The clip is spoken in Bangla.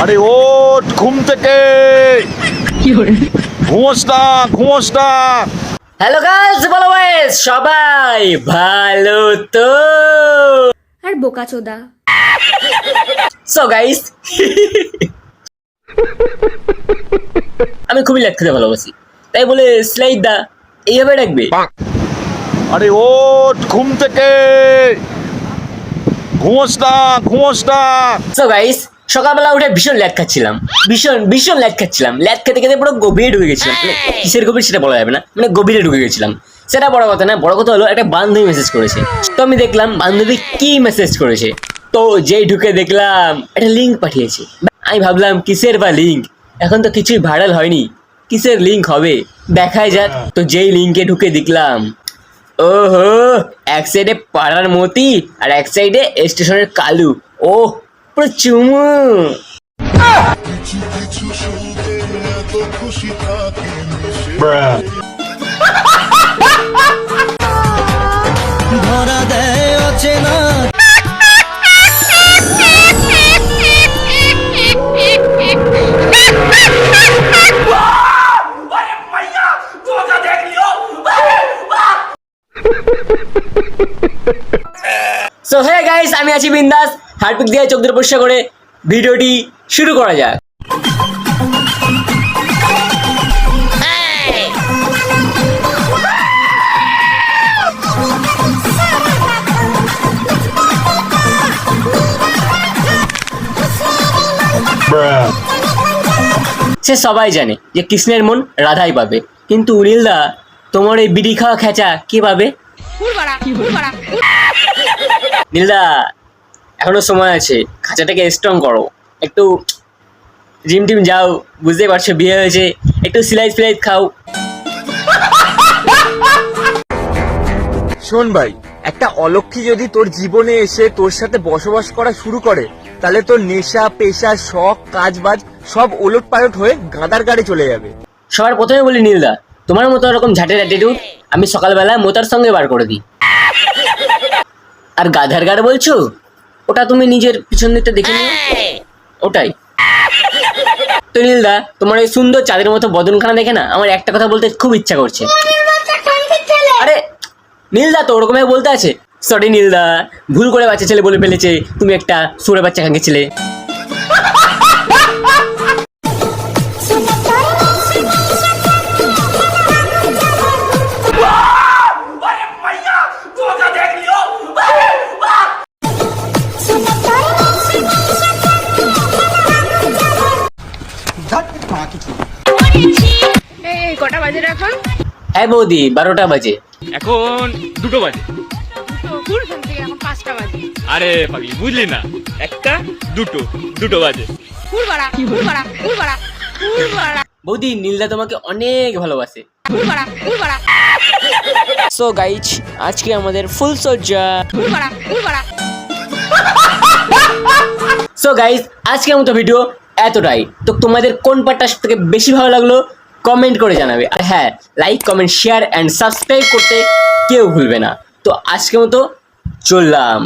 আরে ওঠ ঘুম থেকে, ঘুমোস না। হ্যালো গাইস, বলো গাইস, সবাই ভালো তো? আর বোকাচোদা। সো গাইস, আমি খুবই লেট খেতে ভালোবাসি, তাই বলে স্লাইড দা এইভাবে ডাকবে? আরে ওঠ ঘুম থেকে, ঘুমোস না। সো গাইস, সকালবেলা উঠে ভীষণ ল্যাট খাচ্ছিলাম, ভীষণ ল্যাট খাচ্ছিলাম। ল্যাট খেতে খেতে পুরো গভীরে ঢুকে গেছিলাম। মানে কিসের গভীর সেটা বলা যাবে না, মানে গভীরে ঢুকে গেছিলাম। সেটা বড় কথা না, বড় কথা হলো একটা বান্ধবী মেসেজ করেছে। তো আমি দেখলাম বান্ধবী কি মেসেজ করেছে। তো যেই ঢুকে দেখলাম একটা লিঙ্ক পাঠিয়েছে। আমি ভাবলাম কিসের বা লিঙ্ক, এখন তো কিছুই ভাইরাল হয়নি, কিসের লিঙ্ক হবে দেখাই যাক। তো যেই লিঙ্কে ঢুকে দেখলাম, ওহো, এক সাইডে পাড়ার মতি আর এক সাইডে স্টেশনের কালু। ও পুরো চুমু। ধরা দেয় অচেনা। সো হে গাইস, আমি আছি বিন্দাস। হার্টপিক দিয়ে চোখ দুটো পরিষ্কার করে ভিডিওটি শুরু করা যাক। সে সবাই জানে যে কৃষ্ণের মন রাধাই পাবে, কিন্তু উনিলদা তোমার এই বিড়ি খাওয়া খেচা কি পাবে? নীলদা, এখনো সময় আছে, খাঁচাটাকে স্ট্রং করো, একটু জিম টিম যাও, বুঝতে পারছো বিয়ে হয়েছে, একটু সিলাই ফিলাই খাও। শোন ভাই, একটা অলক্ষী যদি তোর জীবনে এসে তোর সাথে বসবাস করা শুরু করে, তাহলে তোর নেশা পেশা শখ কাজবাজ সব ওলট পালট হয়ে গাদার গাড়ি চলে যাবে। সবার প্রথমে বলি নীলদা, তোমার মতো এরকম ঝাঁটের অ্যাটিটিউড আমি সকালবেলা মোতার সঙ্গে বার করে দিই। আর গাধার গাড় বলছো, ওটা তুমি নিজের পিছন দিকটা দেখে নিও, ওটাই। তো নীলদা, তোমার এই সুন্দর চাঁদের মতো বদনখানা দেখে না আমার একটা কথা বলতে খুব ইচ্ছা করছে। আরে নীলদা, তো ওরকমই বলতে আছে। সরি নীলদা, ভুল করে বাচ্চা ছেলে বলে ফেলেছে, তুমি একটা সুরে বাচ্চা খাঙ্গে ছেলে। কটা বাজে এখন? হ্যাঁ বৌদি, 12টা বাজে। এখন 2টো বাজে। এখন 5টা বাজে। আরে পাগলি, বুঝলি না, একটা দুটো বাজে। বৌদি, নীলদা তোমাকে অনেক ভালোবাসে। সো গাইজ, আজকে আমাদের ফুল সজ্জা। সো গাইজ, আজকের মতো ভিডিও এতটাই। তো তোমাদের কোন পার্টটা সবথেকে বেশি ভালো লাগলো কমেন্ট করে জানাবে। আর হ্যাঁ, like comment share and subscribe করতে কেউ ভুলবে না। তো আজকের মতো চললাম।